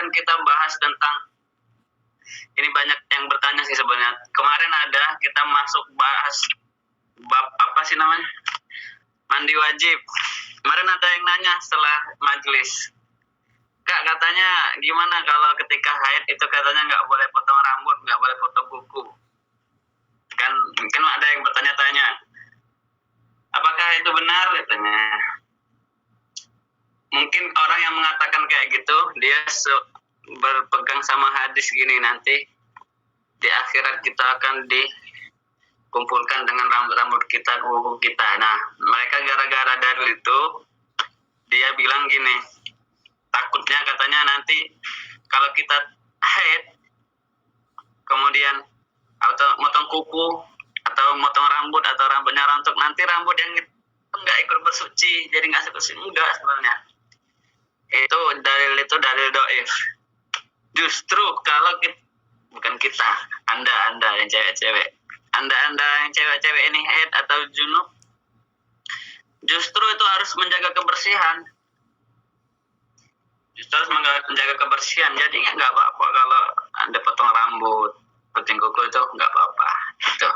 kemarin kita bahas tentang, ini banyak yang bertanya sih sebenarnya. Kemarin ada kita masuk bahas bab apa sih namanya? Mandi wajib. Kemarin ada yang nanya setelah majelis. Kak, katanya gimana kalau ketika haid itu katanya nggak boleh potong rambut, nggak boleh potong kuku. Kan ada yang bertanya-tanya. Apakah itu benar katanya? Mungkin orang yang mengatakan kayak gitu, dia berpegang sama hadis gini, nanti di akhirat kita akan dikumpulkan dengan rambut-rambut kita, kuku kita. Nah, mereka gara-gara dalil itu, dia bilang gini, takutnya katanya nanti kalau kita haid, kemudian atau motong kuku, atau motong rambut, atau rambutnya rontok, nanti rambut yang itu nggak ikut bersuci, jadi nggak suci. Enggak sebenarnya. Itu dalil doif. Justru kalau anda yang cewek-cewek, anda yang cewek-cewek ini haid atau junub, justru itu harus menjaga kebersihan. Jadi nggak apa-apa kalau anda potong rambut, potong kuku, itu nggak apa-apa. Gitu.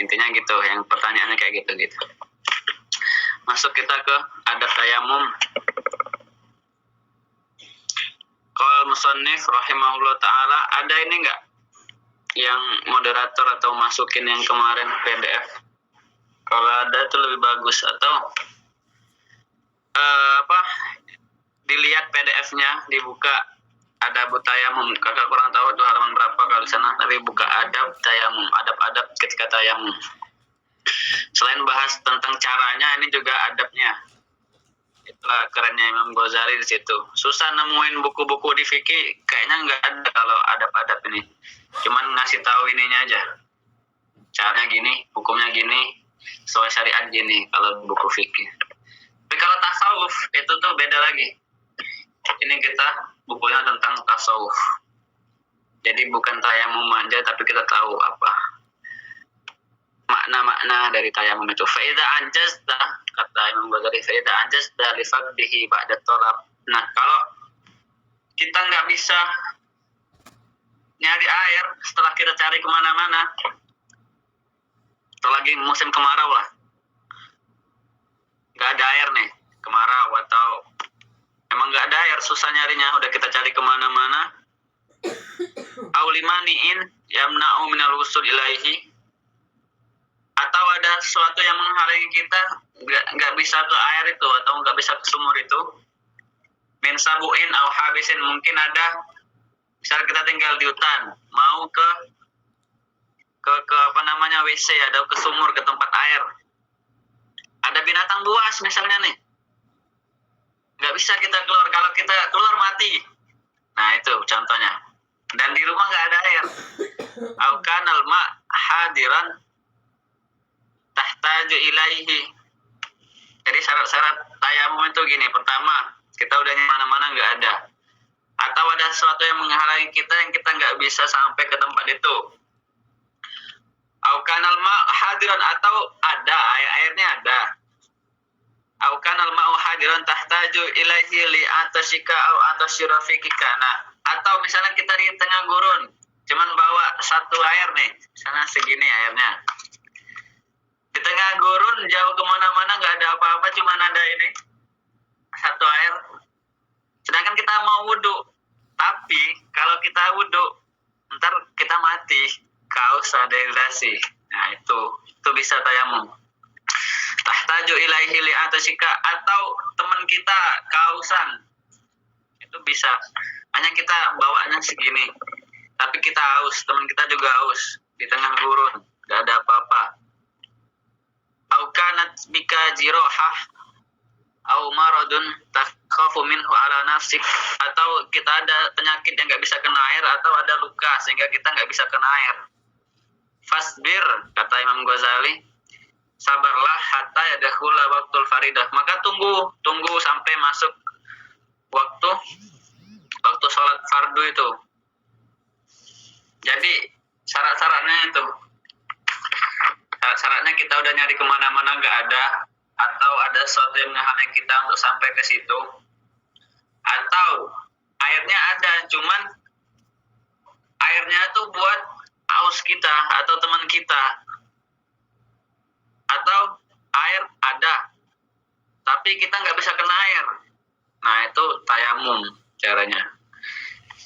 Intinya gitu, yang pertanyaannya kayak gitu. Masuk kita ke adab tayamum. Qala musannif rahimahullah ta'ala, ada ini enggak yang moderator atau masukin yang kemarin PDF? Kalau ada itu lebih bagus, atau dilihat PDF-nya, dibuka adab tayamum. Kakak kurang tahu tuh halaman berapa kalau di sana, tapi buka adab tayamum, adab-adab ketika tayamum. Selain bahas tentang caranya, ini juga adabnya. Itulah kerennya Imam Ghazali di situ. Susah nemuin buku-buku di fikih, kayaknya nggak ada kalau adab-adab ini. Cuman ngasih tahu ininya aja. Caranya gini, hukumnya gini, sesuai syariat gini kalau buku fikih. Tapi kalau tasawuf itu tuh beda lagi. Ini kita bukunya tentang tasawuf. Jadi bukan tayamum aja, tapi kita tahu apa makna-makna dari tayamum itu. Fa'idha anjazta, kata Imam Ghazali, fa'idha anjazta li fadhihi ba'da talab. Nah, kalau kita nggak bisa nyari air setelah kita cari kemana-mana, atau lagi musim kemarau lah, nggak ada air nih, kemarau, atau emang nggak ada air, susah nyarinya, udah kita cari kemana-mana. Aulimani'in yamna'u minal wusul ilaihi, atau ada sesuatu yang menghalangi kita nggak bisa ke air itu, atau nggak bisa ke sumur itu. Min sabu'in au habisin, mungkin ada, misal kita tinggal di hutan, mau ke WC, ada ke sumur, ke tempat air, ada binatang buas misalnya nih, nggak bisa kita keluar, kalau kita keluar mati. Nah itu contohnya. Dan di rumah nggak ada air. Au kanal ma hadiran tahtaju ilaihi. Jadi syarat-syarat tayamum itu gini. Pertama, kita udah mana-mana nggak ada, atau ada sesuatu yang menghalangi kita yang kita nggak bisa sampai ke tempat itu. Au kanal ma hadiran, atau ada airnya ada. Au kanal ma hadiran tahtaju ilaihi li atasika au atasyirafikika. Nah, atau misalnya kita di tengah gurun, cuman bawa satu air nih, misalnya segini airnya. Di tengah gurun, jauh kemana-mana, nggak ada apa-apa, cuma ada ini satu air. Sedangkan kita mau wudhu, tapi kalau kita wudhu, ntar kita mati, kausa dehidrasi. Nah itu bisa tayamum. Tahtaju ilaihi li atasika, atau teman kita kausan, itu bisa. Hanya kita bawanya segini, tapi kita haus, teman kita juga haus, di tengah gurun, nggak ada apa-apa. Au kanat bika jirohah au maradun takhafu minhu ala nafsik, atau kita ada penyakit yang nggak bisa kena air, atau ada luka sehingga kita nggak bisa kena air. Fasbir, kata Imam Ghazali, sabarlah hatta yadkhula waqtul faridah, maka tunggu sampai masuk waktu sholat fardu itu. Jadi syarat-syaratnya itu, syaratnya kita udah nyari kemana-mana nggak ada, atau ada sesuatu yang menghalangi kita untuk sampai ke situ, atau airnya cuman airnya tuh buat haus kita atau teman kita, atau air ada tapi kita nggak bisa kena air. Nah, itu tayamum caranya.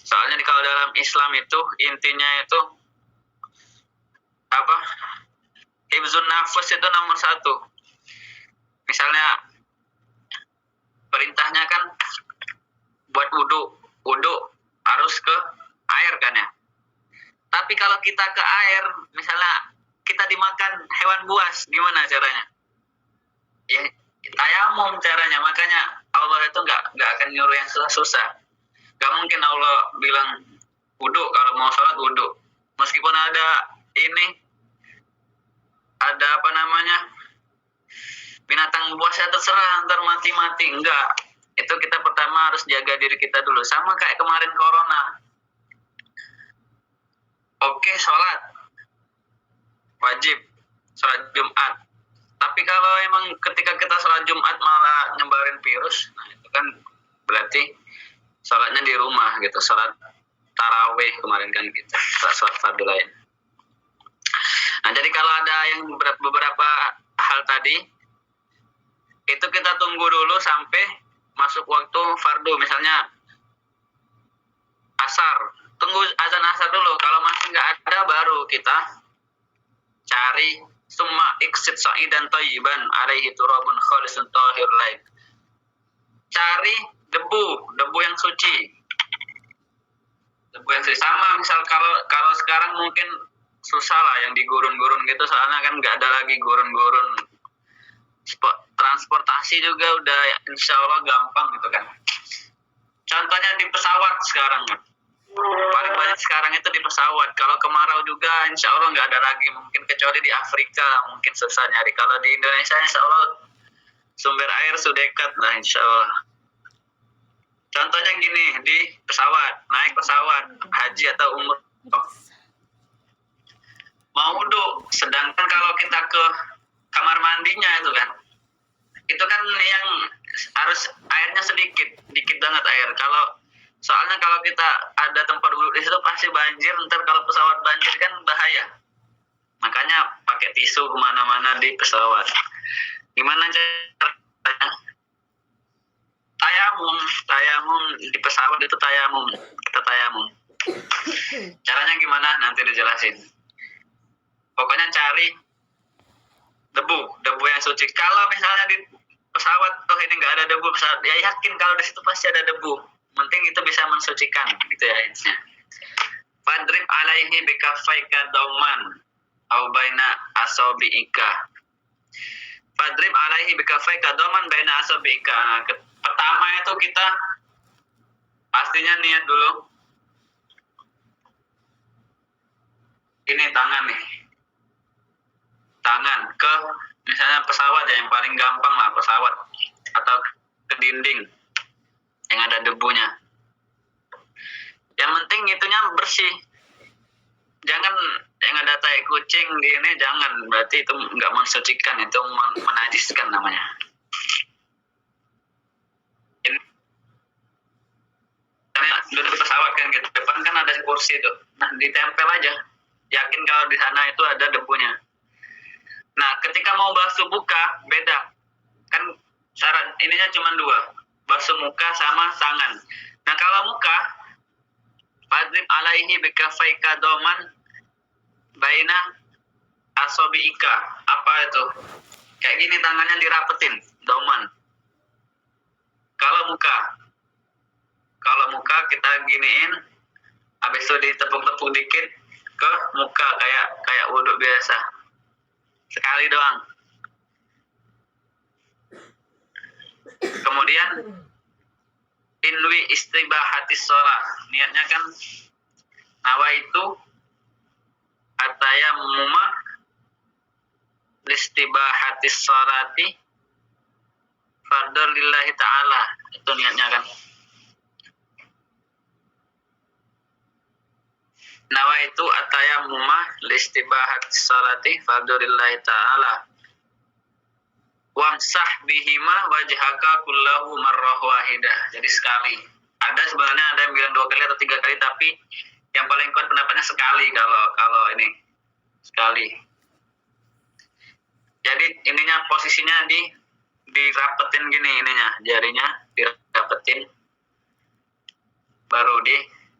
Soalnya kalau dalam Islam itu intinya itu apa? Hifzun nafas itu nomor 1. Misalnya perintahnya kan buat wudhu harus ke air kan ya. Tapi kalau kita ke air, misalnya kita dimakan hewan buas, gimana caranya? Ya tayamum caranya. Makanya Allah itu nggak akan nyuruh yang susah-susah. Gak mungkin Allah bilang wudhu kalau mau sholat wudhu. Meskipun ada binatang buas ya terserah, ntar mati-mati. Enggak. Itu kita pertama harus jaga diri kita dulu. Sama kayak kemarin corona. Oke, sholat wajib, sholat Jumat. Tapi kalau emang ketika kita sholat Jumat malah nyebarin virus, nah itu kan berarti sholatnya di rumah gitu, sholat taraweh kemarin kan gitu, sholat fardu lain. Nah, jadi kalau ada yang beberapa hal tadi, itu kita tunggu dulu sampai masuk waktu fardu, misalnya asar. Tunggu azan asar dulu. Kalau masih nggak ada, baru kita cari summa iksid sa'idan thayyiban alaihi turabun khalisun tahir lain. Cari debu yang suci. Debu yang suci. Sama misal kalau sekarang mungkin susah lah yang di gurun-gurun gitu, soalnya kan nggak ada lagi gurun-gurun. Transportasi juga udah insya Allah gampang gitu kan. Contohnya di pesawat sekarang, paling banyak sekarang itu di pesawat. Kalau kemarau juga insya Allah nggak ada lagi, mungkin kecuali di Afrika mungkin susah nyari. Kalau di Indonesia insya Allah sumber air sudah dekat lah insya Allah. Contohnya gini, di pesawat, naik pesawat haji atau umroh, mau wudhu, sedangkan kalau kita ke kamar mandinya itu kan yang harus airnya dikit banget air. Soalnya kalau kita ada tempat duduk di situ pasti banjir, ntar kalau pesawat banjir kan bahaya. Makanya pakai tisu kemana-mana di pesawat. Gimana caranya? Tayamum di pesawat itu tayamum. Kita tayamum. Caranya gimana? Nanti dijelasin. Pokoknya cari debu yang suci. Kalau misalnya di pesawat ini nggak ada debu pesawat, ya yakin kalau di situ pasti ada debu. Penting itu bisa mensucikan, gitu ya intinya. Fadrib alaihi bikafaika dauman au baina asabiika. Fadrib alaihi bikafaika dauman baina asabiika. Nah, pertama itu kita pastinya niat dulu. Ini tangan ke misalnya pesawat ya, yang paling gampang lah pesawat, atau ke dinding yang ada debunya. Yang penting itunya bersih. Jangan yang ada tai kucing di ini, jangan. Berarti itu nggak mensucikan, itu menajiskan namanya. Karena duduk pesawat kan gitu, depan kan ada kursi tuh. Nah, ditempel aja. Yakin kalau di sana itu ada debunya. Nah, ketika mau basuh muka beda. Kan syarat ininya cuma 2. Basuh muka sama tangan. Nah, kalau muka, fadrib alaihi bikafaika doman baina asobiika. Apa itu? Kayak gini, tangannya dirapetin, doman. Kalau muka kita giniin, habis itu ditepuk-tepuk dikit ke muka kayak wudhu biasa. Sekali doang. Kemudian inwi istibahatis sholat. Niatnya kan nawaitu atayamuma listibahatis sholati fardhu lillahi ta'ala. Itu niatnya kan. Nawaitu atayamuma listibahatis sholati fardhu lillahi ta'ala. Wamsah bihima wajhaka kullahu marrah wahidah. Jadi sekali. Ada sebenarnya ada yang bilang 2 kali atau 3 kali, tapi yang paling kuat pendapatnya sekali kalau ini sekali. Jadi ininya posisinya dirapetin gini, ininya jarinya dirapetin baru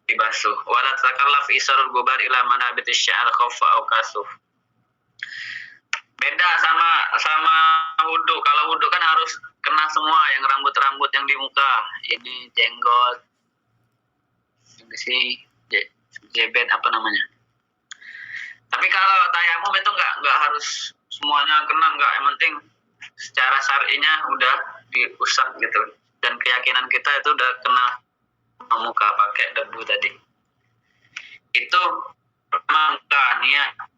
dibasuh. Wala takallaf isarul gubar ila manabit sya'ar khaffa au kasuf. Beda sama wudhu. Kalau wudhu kan harus kena semua, yang rambut-rambut yang di muka, ini jenggot, yang di sini jebet apa namanya. Tapi kalau tayamum itu nggak harus semuanya kena, nggak. Yang penting secara syar'inya udah diusap gitu, dan keyakinan kita itu udah kena muka pakai debu tadi. Itu muka niat.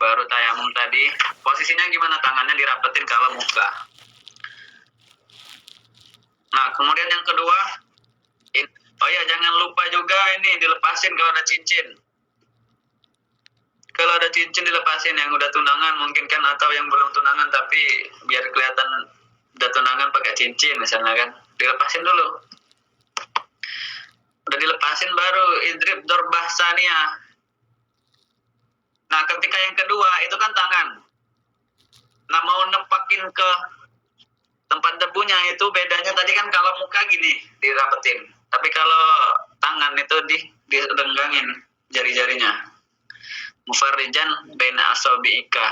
Baru tayamum tadi, posisinya gimana? Tangannya dirapetin kalau muka. Nah, kemudian yang kedua, oh ya, jangan lupa juga ini dilepasin kalau ada cincin. Kalau ada cincin dilepasin, yang udah tunangan mungkin kan, atau yang belum tunangan tapi biar kelihatan udah tunangan pakai cincin misalnya kan, dilepasin dulu. Udah dilepasin baru idrib dorbah saniyah. Nah, ketika yang kedua itu kan tangan. Nah, mau nepakin ke tempat debunya itu bedanya tadi kan, kalau muka gini dirapetin. Tapi kalau tangan itu direnggangin jari-jarinya. Mufarrijan baina asabi'ika.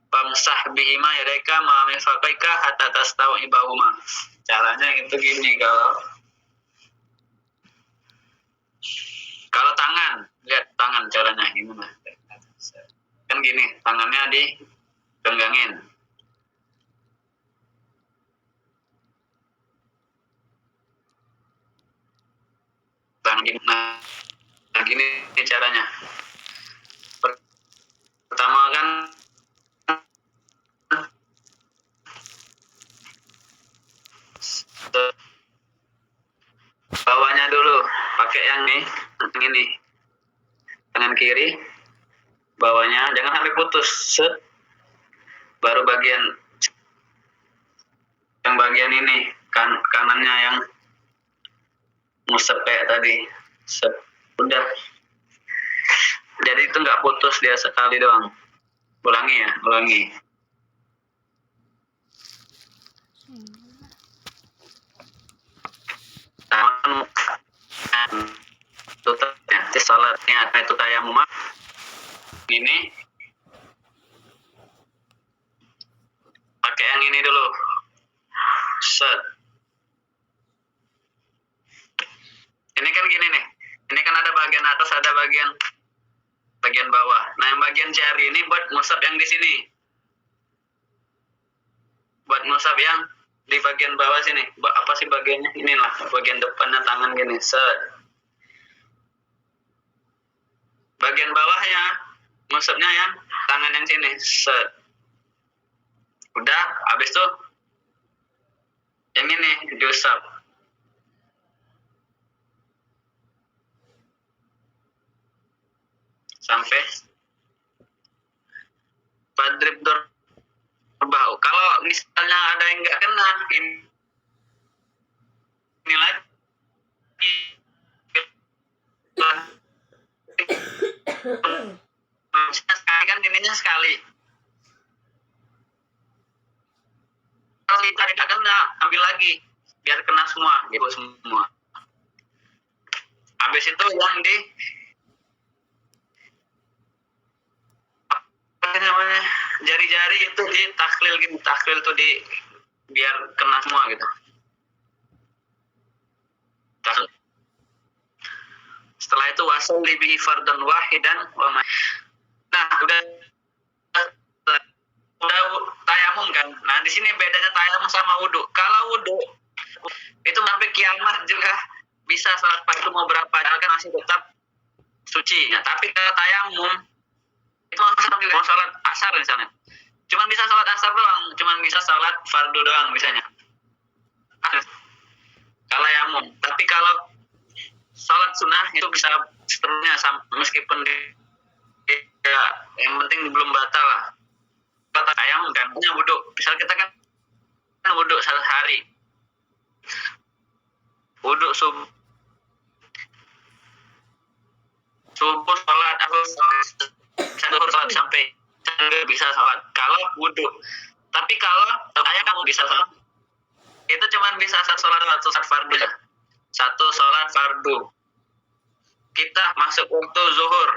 Pamsah bihima yadaika ma mifaqaika hatta tastau ibahuma. Caranya itu gini kalau tangan, lihat tangan caranya gimana. Kan gini, tangannya direnggangin. Tangan gini. Nah, gini caranya. Pertama kan bawahnya dulu, pakai yang ini. Tangan kiri, bawahnya jangan sampai putus. Set. Baru bagian ini kanannya yang musepek tadi. Set. Udah. Jadi itu nggak putus, dia sekali doang. Ulangi ya, ulangi. Tangan tutupnya, salatnya itu tayamum. Ini pakai yang ini dulu. Set. Ini kan gini nih. Ini kan ada bagian atas, ada bagian bawah. Nah, yang bagian jari ini buat ngusap yang di sini. Buat ngusap yang di bagian bawah sini. Apa sih bagiannya? Inilah bagian depannya tangan gini. Set. Bagian bawahnya ngusapnya yang tangan yang sini. Set. Udah, habis tuh yang ini diusap. Sampai padrib dorbah. Kalau misalnya ada yang nggak kena, ini lagi sekali kan, ininya sekali. Kalau kita tidak kena, ambil lagi biar kena semua, gitu semua. Habis itu yang namanya jari-jari itu ditaklil gitu, taklil tuh biar kena semua gitu. Taklil. Setelah itu wasal bihi fardan wahidan wa ma. Nah, udah tayamum kan. Nah, di sini bedanya tayamum sama wudu. Kalau wudu itu sampai kiamat juga bisa salat fardu mau berapa, kan masih tetap suci. Nah, tapi kalau tayamum itu mau salat asar misalnya, cuman bisa salat asar doang, cuman bisa salat fardu doang misalnya. Kalau tayamum. Tapi kalau salat sunnah itu bisa seterusnya, meskipun ya, yang penting belum batal lah. Batal tayamum kan punya wudu. Misal kita kan wudu sehari, wudhu subuh sholat aku sholat sampai nggak bisa sholat kalau wudhu. Tapi kalau saya kamu bisa sholat itu cuma bisa satu sholat fardu ya. Satu sholat fardu. Kita masuk waktu zuhur.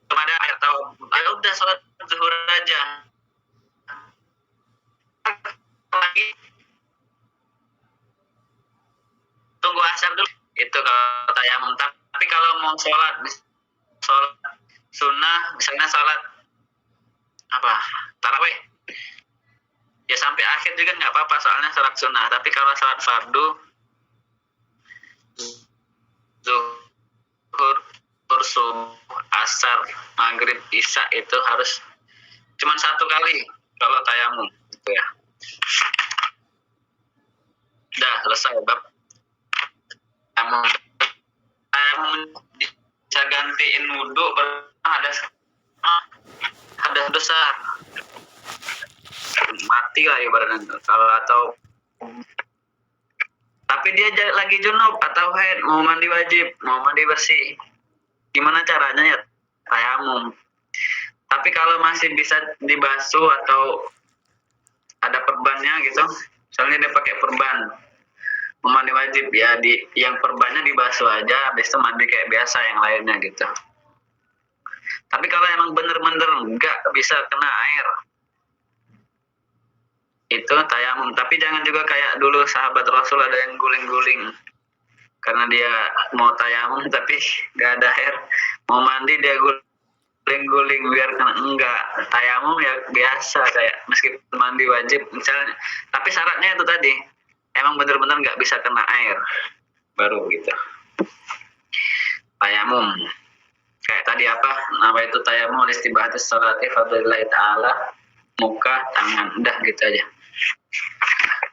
Ada ayat tahu, ayo udah sholat zuhur aja. Lagi tunggu asar dulu. Itu kalau tayamum. Tapi kalau mau sholat sunnah, misalnya sholat apa tarawih, ya sampai akhir juga nggak apa-apa soalnya sholat sunnah. Tapi kalau sholat fardu, zuhur, subuh, asar, maghrib, isya itu harus cuma satu kali kalau tayamum gitu ya. Udah selesai bab tayamum. Bisa gantiin wudhu ada besar mati lah ibaratnya kalau atau tapi dia lagi junub atau haid mau mandi wajib mau mandi bersih gimana caranya ya tayamum. Tapi kalau masih bisa dibasuh atau ada perbannya gitu misalnya dia pakai perban mau mandi wajib ya yang perbannya dibasuh aja habis itu mandi kayak biasa yang lainnya gitu. Tapi kalau emang bener-bener nggak bisa kena air itu tayamum. Tapi jangan juga kayak dulu sahabat Rasul ada yang guling-guling karena dia mau tayamum tapi nggak ada air mau mandi dia guling-guling biar kena. Enggak, tayamum ya biasa kayak meskipun mandi wajib misalnya. Tapi syaratnya itu tadi emang bener-bener nggak bisa kena air baru gitu tayamum. Kayak tadi apa nama itu tayamum istibahatus sholati fadlillahi ta'ala muka tangan udah gitu aja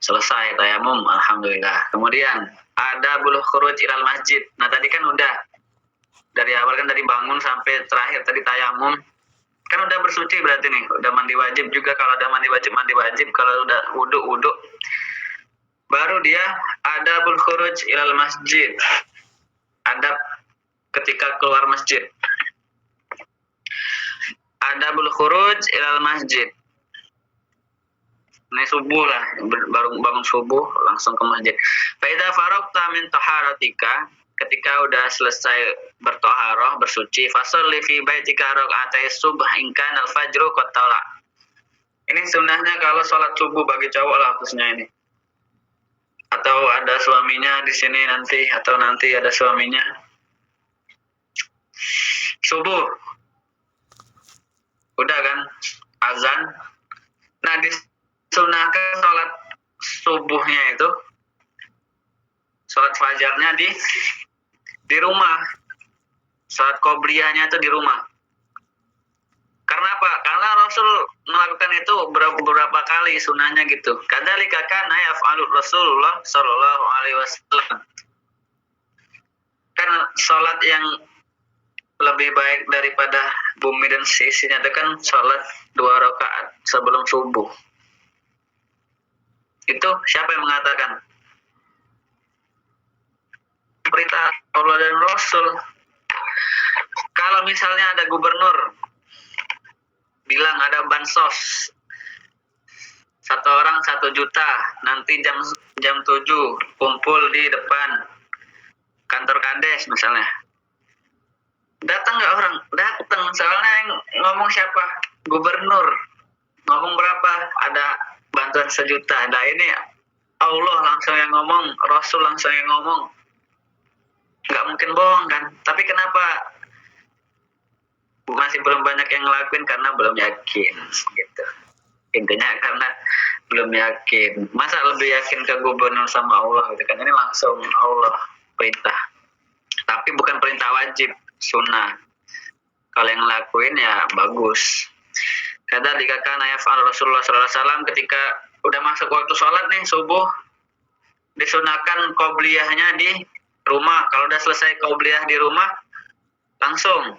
selesai tayamum alhamdulillah. Kemudian ada buluh khuruj ilal masjid. Nah tadi kan udah dari awal kan dari bangun sampai terakhir tadi tayamum kan udah bersuci berarti nih udah mandi wajib juga. Kalau udah mandi wajib kalau udah wudhu baru dia ada buluh khuruj ilal masjid, adab ketika keluar masjid. Ada buluh khuruj ilal masjid. Ini subuh lah, baru bangun subuh langsung ke masjid. Fa idza faragta min taharatika, ketika udah selesai bertoharoh bersuci, fasalli fi baitika raka'atai subh in kana al-fajru qad tala. Ini sunnahnya kalau sholat subuh bagi cowok lah khususnya ini. Atau ada suaminya di sini nanti atau nanti ada suaminya. Subuh udah kan azan. Nah disunahkan sholat subuhnya itu sholat fajarnya di rumah, sholat qobliyahnya itu di rumah. Karena apa? Karena Rasul melakukan itu beberapa kali sunahnya gitu. Kadzalika kana yaf'alu Rasulullah sallallahu alaihi wasallam. Kan sholat yang lebih baik daripada bumi dan seisinya itu kan sholat 2 rakaat sebelum subuh. Itu siapa yang mengatakan? Perintah Allah dan Rasul. Kalau misalnya ada gubernur bilang ada bansos 1 orang 1 juta nanti jam 7 kumpul di depan kantor kades misalnya. Datang nggak orang? Datang. Soalnya yang ngomong siapa? Gubernur. Ngomong berapa? Ada bantuan 1 juta. Nah ini Allah langsung yang ngomong, Rasul langsung yang ngomong. Nggak mungkin bohong kan? Tapi kenapa masih belum banyak yang ngelakuin? Karena belum yakin gitu. Intinya karena belum yakin. Masa lebih yakin ke gubernur sama Allah gitu kan? Ini langsung Allah perintah. Tapi bukan perintah wajib, sunnah. Kalau yang ngelakuin ya bagus. Kata dikatakan ayat Rasulullah SAW ketika udah masuk waktu sholat nih subuh, disunahkan qobliyahnya di rumah. Kalau udah selesai qobliyah di rumah, langsung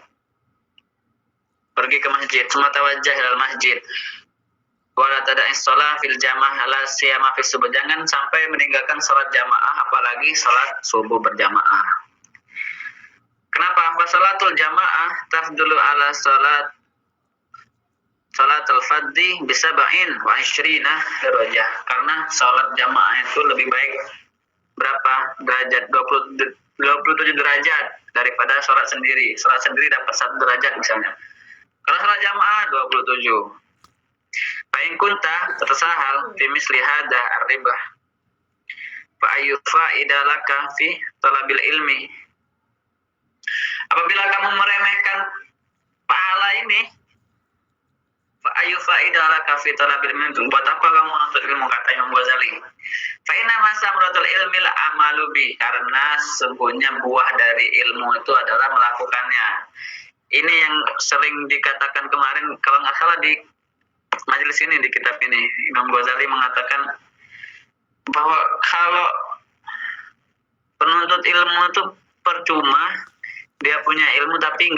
pergi ke masjid. Semata wajah dalam masjid. Wala tada'is shalah fil jamaah ala siyama fi subuh. Jangan sampai meninggalkan sholat jamaah apalagi apalagi salat subuh berjamaah. Kenapa? Salatul jamaah tafdulu ala salatul fardhi bisab'in wa 20 darajah. Karena salat jamaah itu lebih baik berapa derajat? 27 derajat daripada salat sendiri. Salat sendiri dapat 1 derajat misalnya. Kalau salat jamaah 27. Fa in kunta tatasahal fi misli hadza ar-ribah fa ayu fa'idalaka fi talabil ilmi. Apabila kamu meremehkan pahala ini, fa ayu fa'idalaka fi talabil ilmi, buat apa kamu menuntut ilmu, kata Imam Ghazali. Fa inna masamratul ilmi la amalu bi, karena sesungguhnya buah dari ilmu itu adalah melakukannya. Ini yang sering dikatakan kemarin, kalau nggak salah di majelis ini, di kitab ini, Imam Ghazali mengatakan bahwa kalau penuntut ilmu itu percuma, dia punya ilmu tapi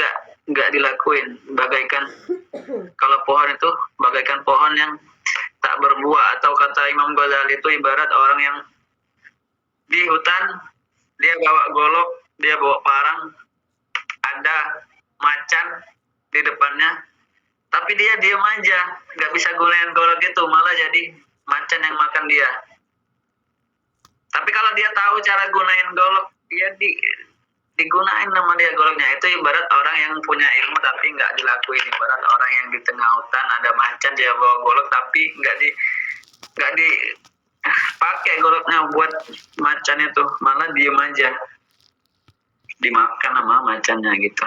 nggak dilakuin, bagaikan kalau pohon itu bagaikan pohon yang tak berbuah, atau kata Imam Ghazali itu ibarat orang yang di hutan, dia bawa golok, dia bawa parang, ada macan di depannya, tapi dia diam aja, nggak bisa gunain golok itu, malah jadi macan yang makan dia. Tapi kalau dia tahu cara gunain golok, dia digunain nama dia goloknya. Itu ibarat orang yang punya ilmu tapi nggak dilakuin. Ibarat orang yang di tengah hutan ada macan, dia bawa golok tapi nggak dipakai goloknya buat macan itu, malah diem aja, dimakan sama macannya gitu.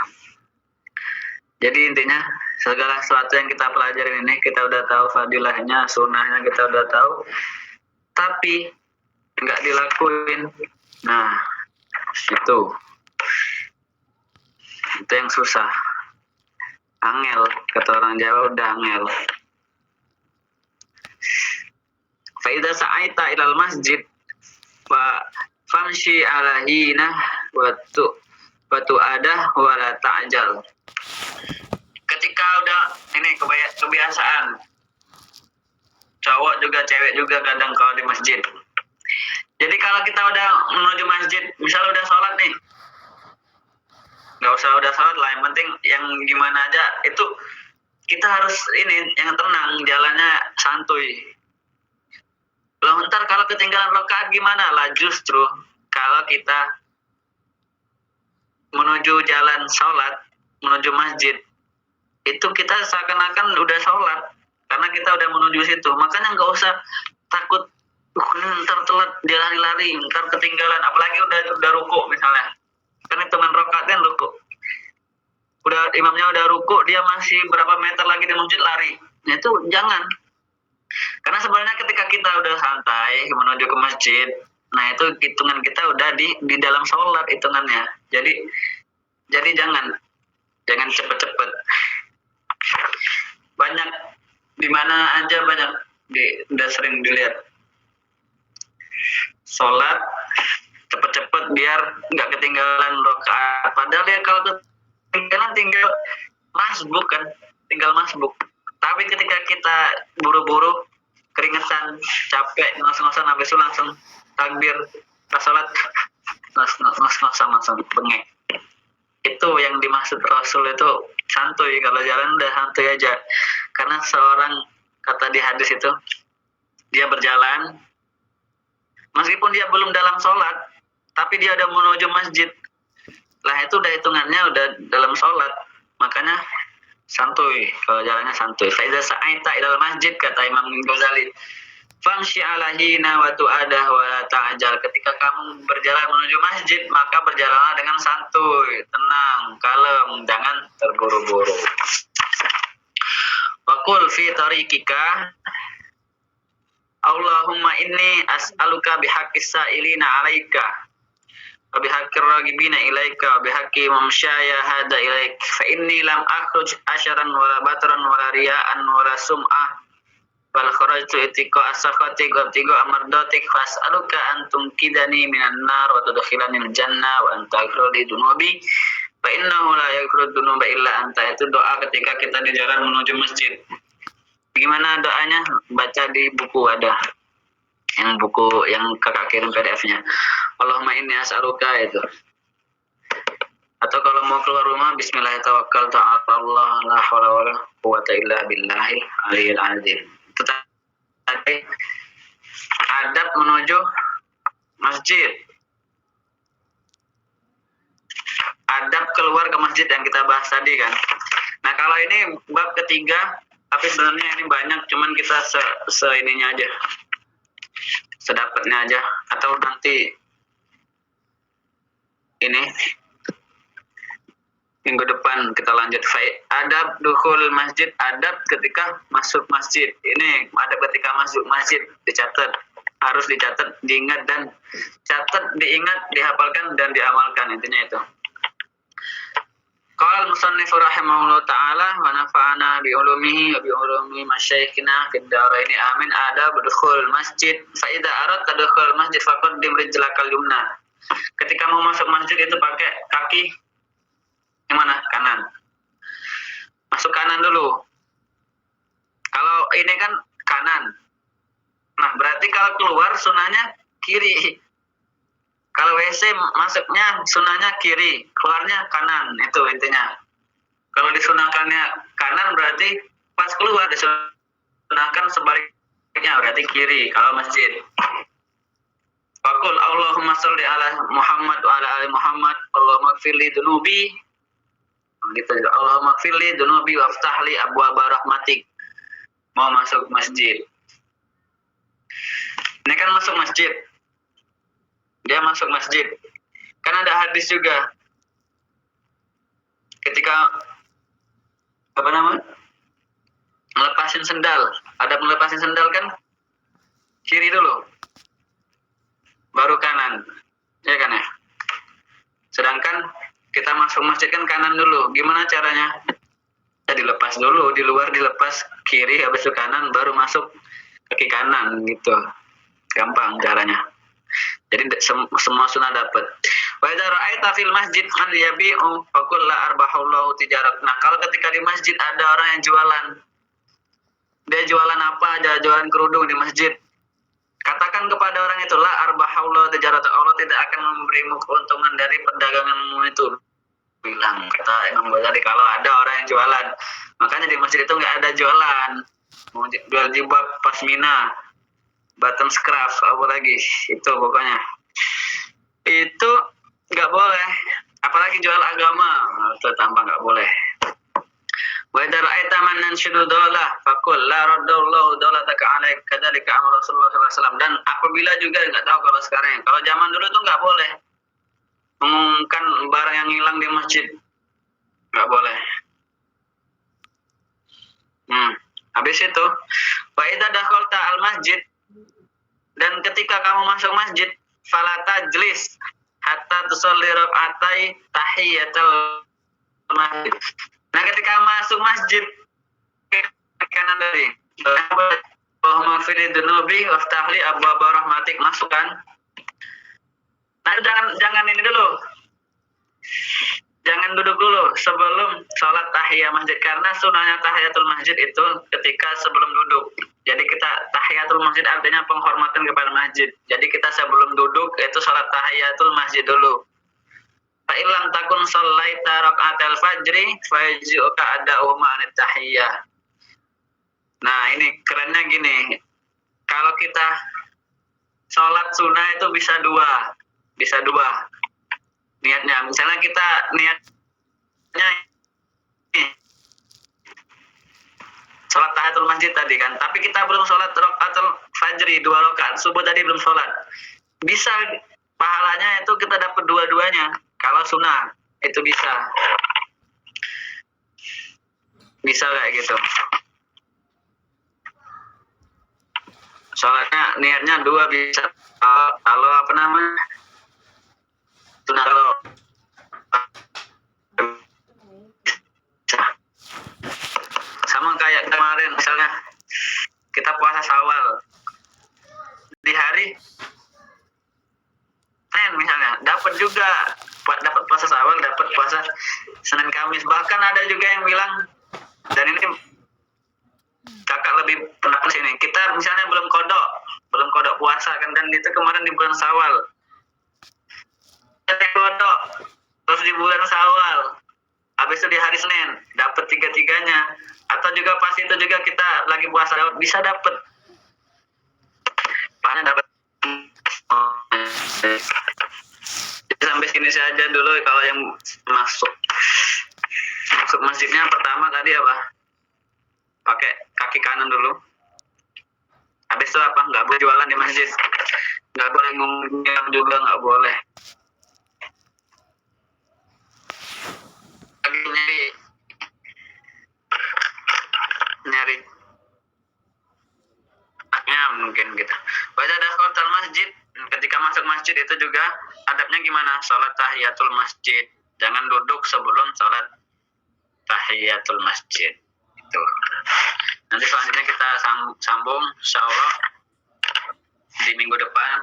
Jadi intinya segala sesuatu yang kita pelajari ini, kita udah tahu fadilahnya, sunnahnya kita udah tahu, tapi nggak dilakuin. Nah, itu yang susah. Angel, kata orang Jawa, udah angel. Fa idza sa'aita ilal masjid fa famshi ala hina wa ada wa la ta'jal. Ketika udah ini kebiasaan, cowok juga cewek juga kadang kalau di masjid. Jadi kalau kita udah menuju masjid, misal udah sholat nih, nggak usah udah sholat lah, yang penting yang gimana aja itu kita harus ini yang tenang, jalannya santuy. Loh, ntar kalau ketinggalan rakaat gimana lah? Justru kalau kita menuju jalan sholat, menuju masjid, itu kita seakan-akan udah sholat karena kita udah menuju situ. Makanya nggak usah takut ntar telat, dia lari-lari, ntar ketinggalan, apalagi udah ruku misalnya, kan hitungan rakaat kan ruku, udah imamnya udah ruku, dia masih berapa meter lagi di masjid lari. Nah, itu jangan, karena sebenarnya ketika kita udah santai menuju ke masjid, nah itu hitungan kita udah di dalam sholat hitungannya. Jadi jangan cepet-cepet. Banyak di mana aja banyak udah sering dilihat sholat cepet-cepet biar nggak ketinggalan rakaat. Padahal ya kalau ketinggalan tinggal masbuk. Tapi ketika kita buru-buru, keringetan, capek, ngos-ngosan, habis itu langsung takbir pas sholat, ngos-ngosan langsung bengek. Itu yang dimaksud Rasul itu santuy. Kalau jalan udah santuy aja. Karena seorang, kata di hadis itu, dia berjalan, meskipun dia belum dalam sholat, tapi dia udah menuju masjid, lah itu udah hitungannya udah dalam sholat. Makanya santuy, kalau jalannya santuy. Fa idza sa'aita ilal masjid, kata Imam Ghazali, famshi ala hina wa tu'adah wa la ta'jal. Ketika kamu berjalan menuju masjid, maka berjalanlah dengan santuy, tenang, kalem, jangan terburu-buru. Wa qul fi tariqika Allahumma inni as'aluka bihaqqis sa'ilina 'alaika wa bihaqqir ragibina ilaika wa bihaqqi mamsyaya hada ilaik fa inni lam akhruj asyaran wala batran wala riya'an wala sum'ah bal kharajtu itiqa as-sakhati wa tiqa amardatik fas'aluka an tumkidani minan nar wa tudkhilani al-jannah wa anta aghfir li dunubi fa innahu la yaghfiru dunuba illa anta. Itu doa ketika kita di jalan menuju masjid. Gimana doanya? Baca di buku, ada yang buku yang kakak kirim PDF-nya. Allahumma inni as'aluka itu. Atau kalau mau keluar rumah, bismillah tawakkaltu 'ala Allah, la haula wala quwwata illa billahil aliyil azim. Itu tadi adab menuju masjid. Adab keluar ke masjid yang kita bahas tadi kan. Nah, kalau ini bab ketiga, tapi sebenarnya ini banyak, cuman kita ininya aja. Sedapatnya aja, atau nanti ini minggu depan kita lanjut. Adab dukhul masjid, adab ketika masuk masjid. Ini adab ketika masuk masjid, dicatat, harus dicatat, diingat, dan catat, diingat, dihafalkan, dan diamalkan, intinya itu. Qala al-musannif rahimahullah ta'ala wa nafa'ana bi ulumihi wa bi ulumi masyayikhina fid dharaini amin. Adab dukhul masjid, fa idza aradta dukhul masjid faqaddim rijlakal yumna. Ketika mau masuk masjid itu pakai kaki yang mana? Kanan. Masuk kanan dulu. Kalau ini kan kanan. Nah, berarti kalau keluar sunahnya kiri. Kalau WC masuknya sunahnya kiri, keluarnya kanan. Itu intinya. Kalau disunahkannya kanan berarti pas keluar disunahkan sebaliknya, berarti kiri kalau masjid. Faqul Allahumma sholli ala Muhammad wa ala ali Muhammad. Allahumma ighfirli dunubi. Gitu juga. Allahumma ighfirli dunubi waftahli abwaaba rahmatik. Mau masuk masjid. Ini kan masuk masjid. Dia masuk masjid. Kan ada hadis juga. Ketika melepasin sendal. Ada melepasin sendal kan kiri dulu. Baru kanan. Ya kan ya? Sedangkan kita masuk masjid kan kanan dulu. Gimana caranya? Ya dilepas dulu, di luar dilepas kiri, habis itu kanan, baru masuk kaki kanan gitu. Gampang caranya. Jadi semua sunnah dapat. Wa idza ra'aita fil masjid man yabi'u faqul la arbahullahu tijarat. Nah, kalau ketika di masjid ada orang yang jualan. Dia jualan apa aja? Jualan kerudung di masjid. Katakan kepada orang itu, la arbahullahu tijarat. Allah tidak akan memberimu keuntungan dari perdaganganmu itu. Bilang kata Imam Ghazali, kalau ada orang yang jualan. Makanya di masjid itu nggak ada jualan. Mau jual jilbab pasmina, bottom scruff, apa lagi itu pokoknya itu nggak boleh, apalagi jual agama itu tambah nggak boleh. Wa idza ra'aita man yanshudu dawlah faqul la raddallahu dawlataka 'alaik kadzalika amar Rasulullah sallallahu alaihi wasallam. Dan apabila juga nggak tahu kalau sekarang, kalau zaman dulu tuh nggak boleh mengumumkan barang yang hilang di masjid, nggak boleh. Habis itu wa idza dakhalta al masjid, dan ketika kamu masuk masjid, fala tajlis hatta tusalli rak'atai tahiyatul masjid. Nah, ketika masuk masjid kanan dari Allahumma fili dunubi waftahli abwaaba rahmatik, masuk kan? Nah, jangan ini dulu. Jangan duduk dulu sebelum sholat tahiyat masjid, karena sunahnya tahiyatul masjid itu ketika sebelum duduk. Jadi kita tahiyatul masjid artinya penghormatan kepada masjid. Jadi kita sebelum duduk itu sholat tahiyatul masjid dulu. Fa illam takun shallaita raka'atal fajri fa yaj'uka ada'u ma'anit tahiyah. Nah, ini kerennya gini. Kalau kita sholat sunnah itu bisa dua. Niatnya, misalnya kita niatnya sholat tahiyatul masjid tadi kan, tapi kita belum sholat rakaatul fajri 2 rakaat subuh tadi belum sholat, bisa pahalanya itu kita dapat dua-duanya. Kalau sunnah itu bisa kayak gitu. Sholatnya niatnya 2 bisa. Kalau apa namanya? Sunnah kalau sama kayak kemarin misalnya kita puasa Syawal di hari Senin misalnya, dapat puasa Syawal, dapat puasa Senin Kamis. Bahkan ada juga yang bilang, dan ini kakak lebih pernah ke sini, kita misalnya belum kodok puasa kan, dan itu kemarin di bulan Syawal. bulan Syawal. Habis itu di hari Senin dapat tiga-tiganya. Atau juga pas itu juga kita lagi puasa bisa dapat. Panen dapat. Sampai sini saja dulu kalau yang masuk masjidnya pertama tadi apa? Pakai kaki kanan dulu. Habis itu apa? Nggak boleh jualan di masjid. Nggak boleh ngomong juga, nggak boleh. Lagi nyari anaknya mungkin gitu. Baca dakhalul masjid. Ketika masuk masjid itu juga adabnya gimana? Salat tahiyatul masjid. Jangan duduk sebelum salat tahiyatul masjid. Itu. Nanti selanjutnya kita sambung insyaallah di minggu depan.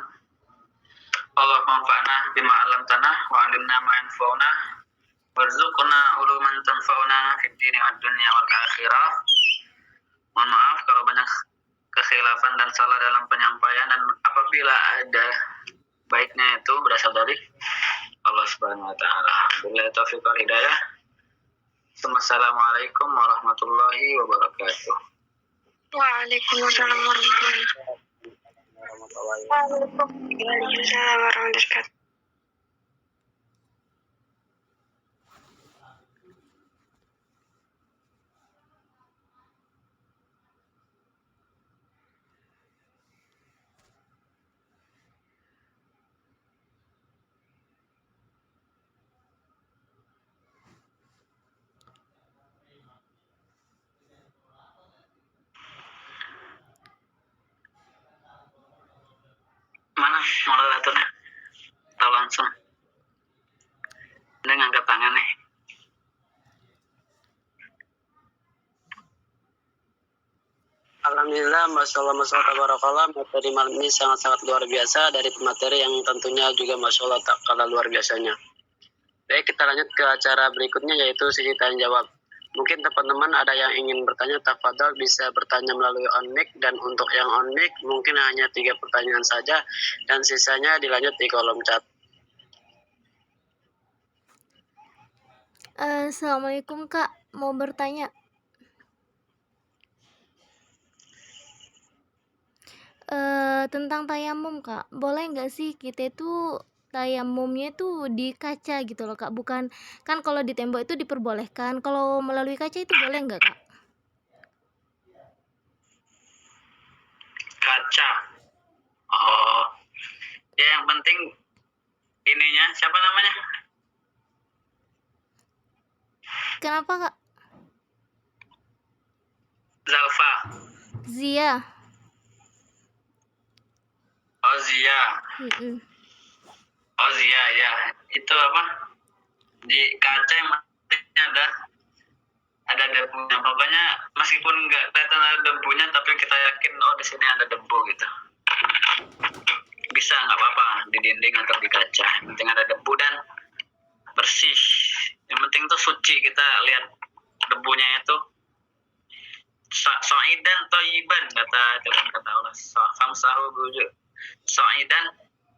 Allah manfa'na bima 'allamtana wa 'allimna ma yanfa'una warzuqna uluman tanfa'una fid dini wad dunya wal akhirah. Mohon maaf kalau banyak kekhilafan dan salah dalam penyampaian, dan apabila ada baiknya itu berasal dari Allah Subhanahu wa taala. Wabillahi taufiq wal hidayah. Assalamualaikum warahmatullahi wabarakatuh. Waalaikumsalam warahmatullahi wabarakatuh. Waalaikumsalam warahmatullahi wabarakatuh. Mana moderatornya? Atau langsung? Dia ngangkat tangan nih. Alhamdulillah, Masya Allah, tabarakallah. Materi malam ini sangat-sangat luar biasa dari pemateri yang tentunya juga Masya Allah tak kalah luar biasanya. Baik, kita lanjut ke acara berikutnya yaitu sesi tanya jawab. Mungkin teman-teman ada yang ingin bertanya, tafadhol bisa bertanya melalui on mic, dan untuk yang on mic mungkin hanya 3 pertanyaan saja dan sisanya dilanjut di kolom chat. Assalamualaikum Kak, mau bertanya. Tentang tayamum Kak, boleh nggak sih kita itu tayamumnya itu di kaca gitu loh Kak, bukan kan kalau di tembok itu diperbolehkan, kalau melalui kaca itu boleh nggak Kak? Kaca. Oh. Ya yang penting ininya siapa namanya? Kenapa Kak? Zalfa. Zia. Oh Zia. Oh Zia ya. Itu apa? Di kaca yang ada debunya. Pokoknya meskipun nggak kelihatan ada debunya, tapi kita yakin oh di sini ada debu gitu. Bisa nggak apa-apa di dinding atau di kaca. Yang penting ada debu dan bersih. Yang penting tuh suci, kita lihat debunya itu. So'idan toyiban kata Allah. Famsahu buju. So'idan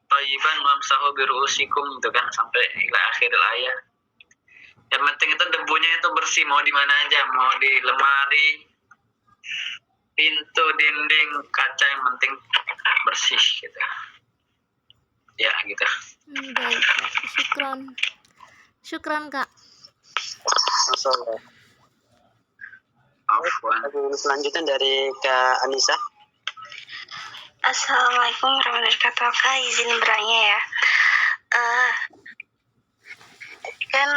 toyiban famsahu biru'usikum itu kan sampai ila akhiril ayat. Yang penting itu debunya itu bersih, mau di mana aja, mau di lemari, pintu, dinding, kaca, yang penting bersih gitu. Ya gitu. Baik Kak, syukran Kak. Masalah. Afwan. Selanjutnya dari Kak Anissa. Assalamualaikum warahmatullahi wabarakatuh. Kak, izin bertanya ya. Kan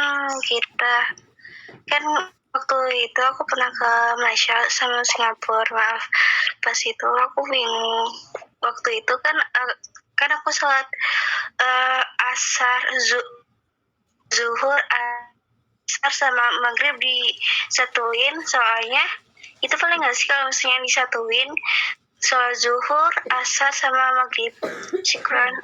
waktu itu aku pernah ke Malaysia sama Singapura, maaf. Pas itu aku bingung. Waktu itu kan aku sholat asar, zuhur, asar sama maghrib disatuin, soalnya itu boleh nggak sih kalau misalnya disatuin sholat zuhur, asar sama maghrib? Syukran.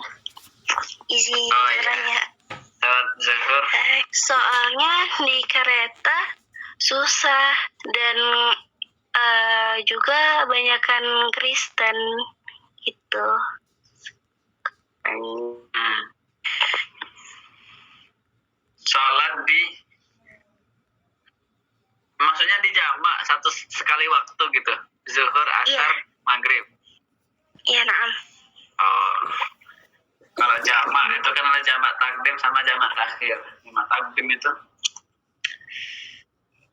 Izin bertanya. Sholat zuhur. Soalnya di kereta susah dan juga banyakan Kristen gitu. Sholat sama jamak takhir. Jamak takdim itu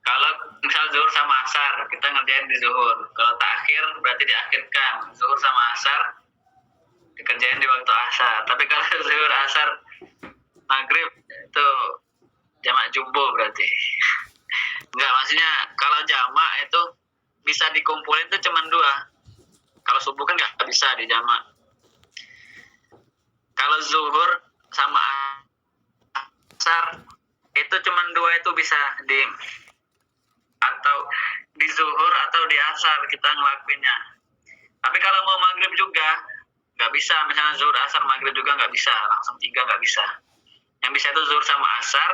kalau misal zuhur sama asar, kita ngerjain di zuhur. Kalau takhir berarti diakhirkan. Zuhur sama asar dikerjain di waktu asar. Tapi kalau zuhur, asar, maghrib itu jamak jumbo berarti. Enggak, maksudnya kalau jamak itu bisa dikumpulin itu cuma 2. Kalau subuh kan nggak bisa di jamak. Kalau zuhur sama asar itu cuma 2 itu bisa di atau di zuhur atau di asar kita ngelakuinnya. Tapi kalau mau maghrib juga nggak bisa, misalnya zuhur, asar, maghrib juga nggak bisa, langsung 3 nggak bisa. Yang bisa itu zuhur sama asar,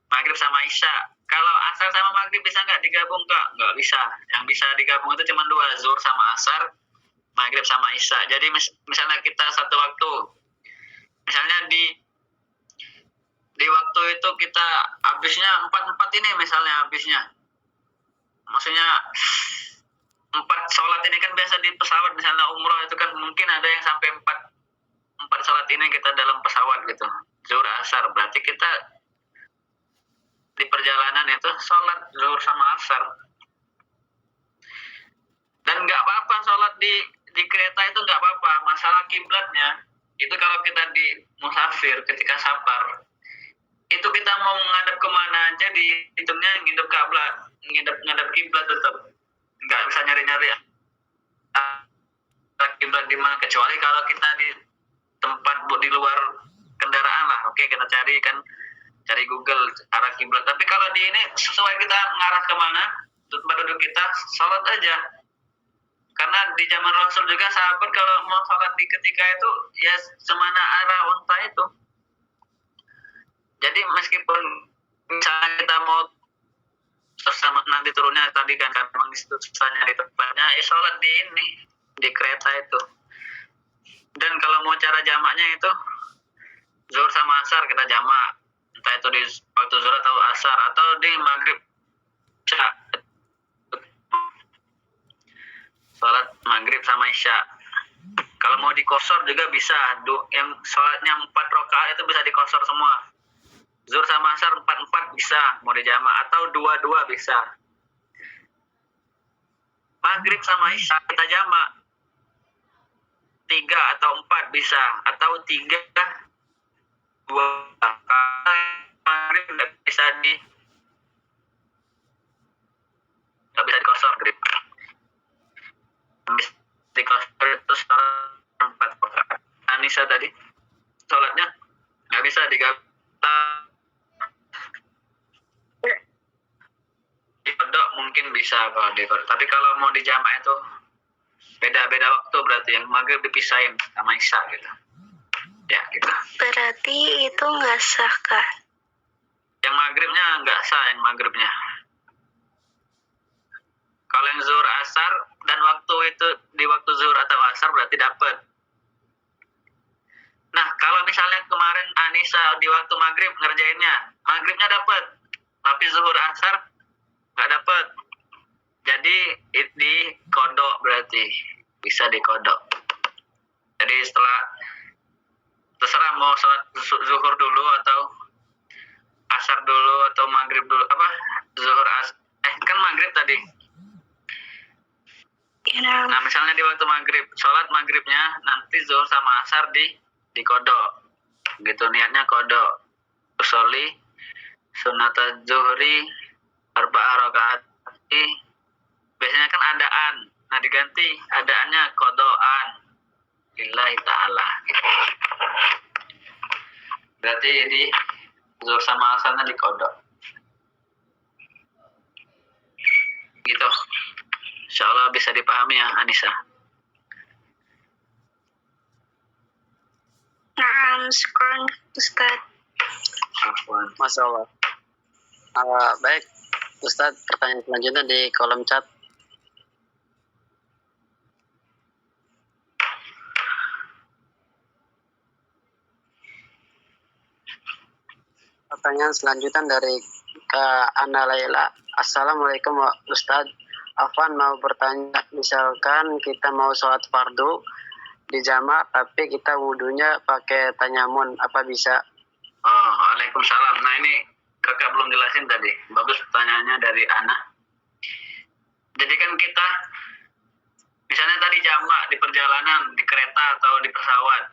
maghrib sama isya. Kalau asar sama maghrib bisa nggak digabung, Kak? Nggak bisa. Yang bisa digabung itu cuma 2, zuhur sama asar, maghrib sama isya. Jadi misalnya kita satu waktu, misalnya di waktu itu kita habisnya 4 ini misalnya habisnya. Maksudnya 4 sholat ini kan biasa di pesawat, misalnya umroh itu kan mungkin ada yang sampai 4 sholat ini kita dalam pesawat gitu. Zuhur, asar, berarti kita di perjalanan itu sholat zuhur sama asar. Dan nggak apa-apa sholat di kereta itu nggak apa-apa. Masalah kiblatnya itu kalau kita di musafir ketika safar itu kita mau menghadap kemana aja dihitungnya ngadap kiblat tetap, nggak bisa nyari-nyari kiblat di mana, kecuali kalau kita di tempat di luar kendaraan lah, oke kita cari Google arah kiblat. Tapi kalau di ini sesuai kita ngarah kemana tempat duduk kita, sholat aja. Karena di zaman Rasul juga sahabat kalau mau sholat di ketika itu ya semana arah unta itu. Jadi meskipun misalnya kita mau sama nanti turunnya tadi kan memang di situ susahnya di tempatnya, ya sholat di kereta itu. Dan kalau mau cara jamaknya itu zuhur sama asar kita jamak, entah itu di waktu zuhur atau asar atau di maghrib isya. Sholat maghrib sama isya. Kalau mau dikosor juga bisa, yang sholatnya 4 rakaat itu bisa dikosor semua. Zuhur sama asar 4 bisa, mau dijamak, atau 2 bisa. Maghrib sama isya kita jamak 3 atau 4 bisa, atau 3 2. Karena maghrib nggak bisa dikosor grip. Dikosor itu sholat 4 rakaat. Anissa tadi sholatnya nggak bisa digabung. Kodok mungkin bisa kalau dikodok, tapi kalau mau dijamak itu beda-beda waktu, berarti yang maghrib dipisahin sama isya gitu ya gitu. Berarti itu nggak sah, Kak? Yang maghribnya nggak sah, yang maghribnya. Kalau yang zuhur, asar, dan waktu itu di waktu zuhur atau asar berarti dapat. Nah kalau misalnya kemarin Anissa di waktu maghrib ngerjainnya, maghribnya dapat, tapi zuhur, asar nggak dapat. Jadi di kodok, berarti bisa dikodok. Jadi setelah terserah mau sholat zuhur dulu atau asar dulu atau maghrib dulu, zuhur kan maghrib tadi. Nah misalnya di waktu maghrib, sholat maghribnya nanti zuhur sama asar di kodok gitu, niatnya kodok usolli sunata zuhri arba'a rakaat. Biasanya kan adaan, nah diganti adaannya kodoan lillahi ta'ala gitu. Berarti di zuhur sama asarnya di kodok gitu. Insyaallah bisa dipahami ya Anissa. Naam, syukran Ustaz. Afwan. Masya Allah. Baik, Ustadz, pertanyaan selanjutnya di kolom chat. Pertanyaan selanjutnya dari Kak Ana Laila. Assalamualaikum Ustadz. Afwan mau bertanya, misalkan kita mau sholat fardu di jamak tapi kita wudhunya pakai tayammum, apa bisa? Oh, waalaikumsalam. Nah ini kakak belum jelasin tadi. Bagus pertanyaannya dari Ana. Jadi kan kita, misalnya tadi jamak di perjalanan, di kereta atau di pesawat,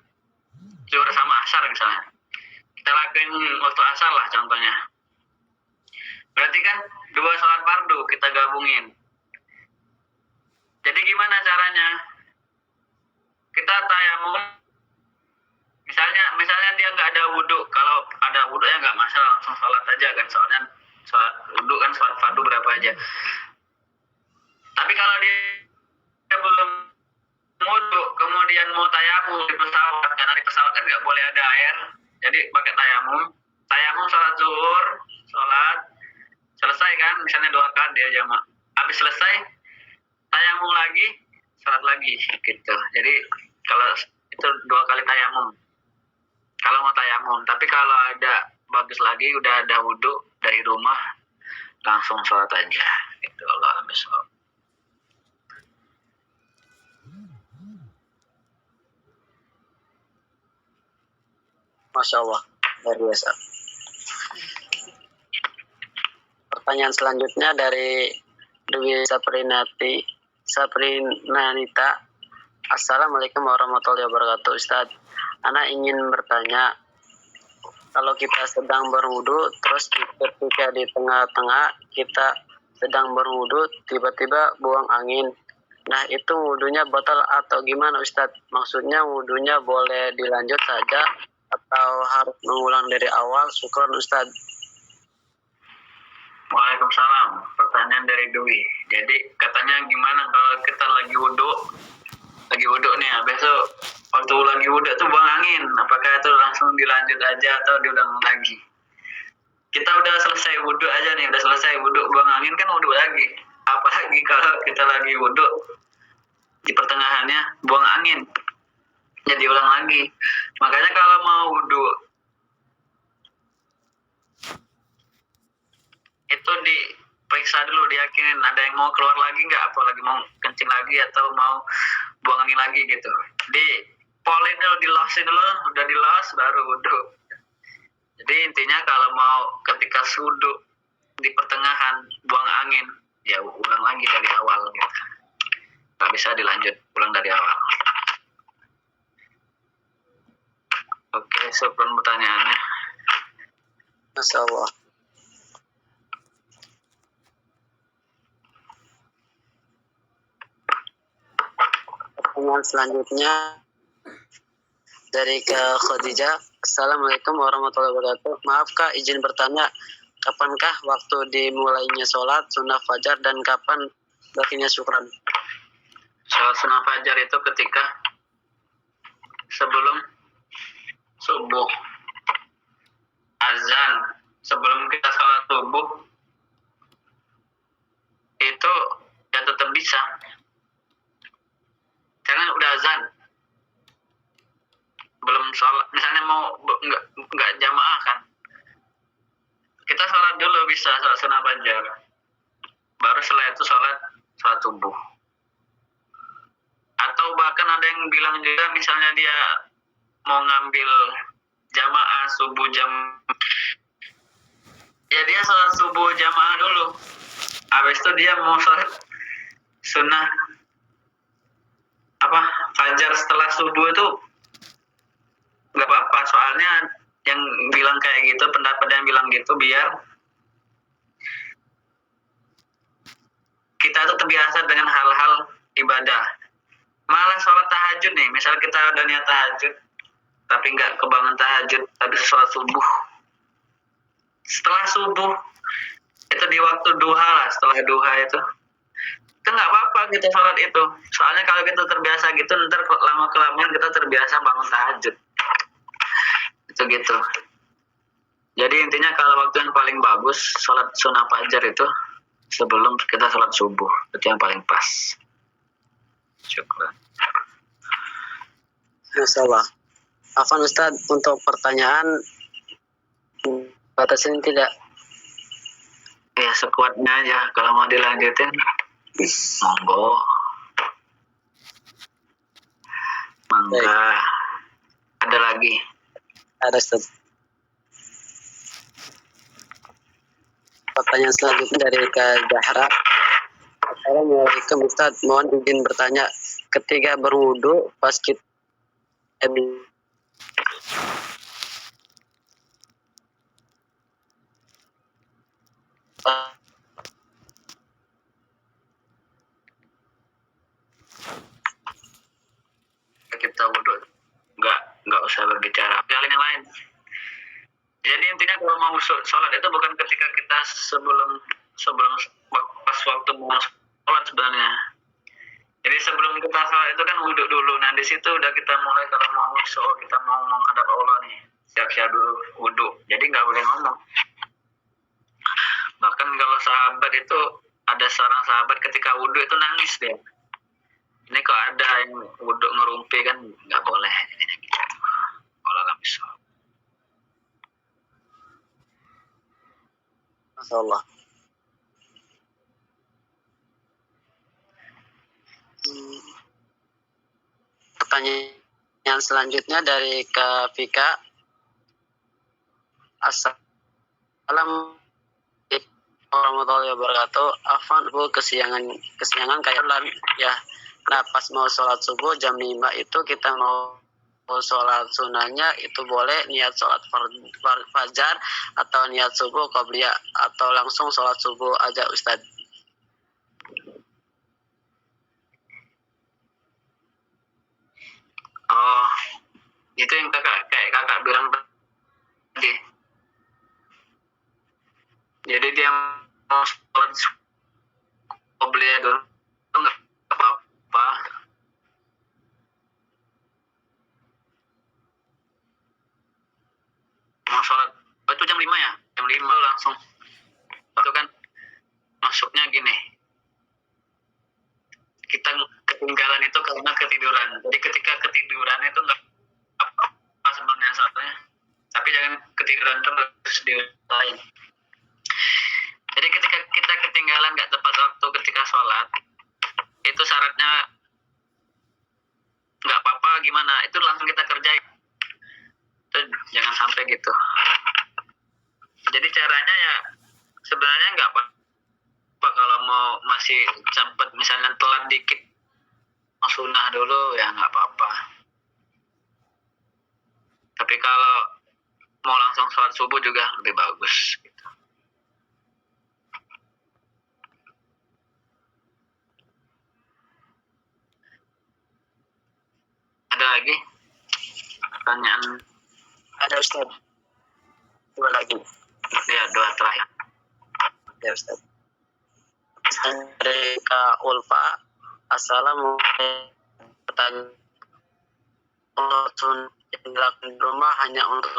zuhur sama asar misalnya. Kita lakuin waktu asar lah contohnya. Berarti kan 2 sholat fardu kita gabungin. Jadi gimana caranya? Kita tayamum. Misalnya dia nggak ada wudhu. Kalau ada wudhu ya nggak masalah, langsung sholat aja kan. Soalnya sholat wudhu kan sholat fardu berapa aja. Tapi kalau dia belum wudhu, kemudian mau tayamum di pesawat, karena di pesawat kan nggak boleh ada air. Jadi pakai tayamum. Tayamum sholat zuhur, sholat selesai kan, misalnya 2 rakaat dia jamak. Habis selesai, tayamum lagi, sholat lagi gitu. Jadi kalau itu 2 kali tayamum. Kalau mau tayamum, tapi kalau ada bagus lagi, udah ada wudhu dari rumah, langsung sholat aja. Gitu. Allah alam bisawab. Masya Allah, luar biasa. Pertanyaan selanjutnya dari Dwi Saprinanita. Assalamualaikum warahmatullahi wabarakatuh. Ustaz, Ana ingin bertanya, kalau kita sedang berwudu, terus ketika di tengah-tengah kita sedang berwudu, tiba-tiba buang angin. Nah, itu wudunya batal atau gimana Ustaz? Maksudnya wudunya boleh dilanjut saja atau harus mengulang dari awal? Syukron Ustaz. Waalaikumsalam. Pertanyaan dari Dwi. Jadi katanya gimana kalau kita lagi wudhu nih, besok waktu lagi wudhu tuh buang angin, apakah itu langsung dilanjut aja atau diulang lagi? Kita udah selesai wudhu aja nih, udah selesai wudhu, buang angin kan wudhu lagi. Apalagi kalau kita lagi wudhu di pertengahannya buang angin, jadi ulang lagi. Makanya kalau mau wudhu itu diperiksa dulu, diyakinin ada yang mau keluar lagi nggak, apalagi mau kencing lagi atau mau buang angin lagi gitu. Di polin dulu, dilosin dulu, udah dilos baru wudhu. Jadi intinya kalau mau ketika wudhu di pertengahan buang angin, ya ulang lagi dari awal gitu. Nggak bisa dilanjut ulang dari awal. Oke, sebelum pertanyaannya. Masya Allah. Pertanyaan selanjutnya dari Kak Khadijah. Assalamualaikum warahmatullahi wabarakatuh. Maaf Kak, izin bertanya, kapankah waktu dimulainya sholat sunnah fajar dan kapan berakhirnya syukran? Sholat sunnah fajar itu ketika sebelum subuh, azan, sebelum kita sholat subuh itu ya tetap bisa, karena udah azan. Belum sholat, misalnya mau nggak jamaah kan, kita sholat dulu bisa, sholat sunnah fajar, baru setelah itu sholat subuh. Atau bahkan ada yang bilang juga, misalnya dia mau ngambil jamaah subuh ya dia sholat subuh jamaah dulu, habis itu dia mau sholat sunnah fajar setelah subuh itu nggak apa-apa. Soalnya yang bilang kayak gitu, pendapat yang bilang gitu, biar kita tuh terbiasa dengan hal-hal ibadah. Malah sholat tahajud nih, misal kita udah niat tahajud tapi nggak kebangun tahajud, habis sholat subuh, setelah subuh itu di waktu duha lah, setelah duha itu nggak apa-apa kita sholat itu. Soalnya kalau kita terbiasa gitu, ntar lama-kelamaan kita terbiasa bangun tahajud gitu. Jadi intinya kalau waktu yang paling bagus sholat sunnah fajar itu sebelum kita sholat subuh, itu yang paling pas. Syukur. Masya Allah. Afan Ustaz, untuk pertanyaan batasin tidak? Ya sekuatnya aja, kalau mau dilanjutin monggo. Mangga. Ada lagi? Ada Ustaz. Pertanyaan selanjutnya dari Kak Zahra. Assalamualaikum Ustaz, mohon izin bertanya. Ketika berwudu pas kita kita wudhu nggak usah berbicara hal yang lain. Jadi intinya kalau mau sholat itu bukan ketika kita sebelum pas waktu mau sholat sebenarnya. Jadi sebelum kita sholat itu kan wudhu dulu. Nah di situ udah kita mulai kalau mau sholat, kita mau menghadap Allah nih, siap-siap dulu wudhu. Jadi nggak boleh ngomong. Bahkan kalau sahabat itu ada seorang sahabat ketika wudhu itu nangis dia. Ini kok ada yang wudhu ngerumpi kan nggak boleh. Kalau nggak bisa. Masya Allah. Pertanyaan selanjutnya dari Kak Vika. Assalamualaikum warahmatullahi wabarakatuh. Afan bu kesiangan kayak ya. Nah pas mau sholat subuh jam 5 itu kita mau sholat sunnahnya itu boleh niat sholat fajar atau niat subuh qobliyah atau langsung sholat subuh aja Ustadz? Oh, itu yang kakak bilang tadi. Jadi dia mau sholat qobliyah dulu nggak apa-apa. Mau sholat itu jam 5 ya? Jam 5 langsung. Itu kan masuknya gini. Kita ketinggalan itu karena ketiduran. Jadi ketika ketiduran itu nggak apa sebenarnya saatnya. Tapi jangan ketiduran terus di lain. Jadi ketika kita ketinggalan nggak tepat waktu ketika sholat, itu syaratnya nggak apa-apa gimana, itu langsung kita kerjain. Itu jangan sampai gitu. Jadi caranya ya sebenarnya nggak apa-apa kalau mau masih sempat misalnya telat dikit, mau sunnah dulu ya nggak apa-apa. Tapi kalau mau langsung sholat subuh juga lebih bagus. Gitu. Ada lagi pertanyaan? Ada Ustaz. Dua lagi. Ya, dua terakhir. Ya Ustaz. Dari Kak Ulfa. Assalamualaikum. Pertanyaan yang dilakukan di rumah hanya untuk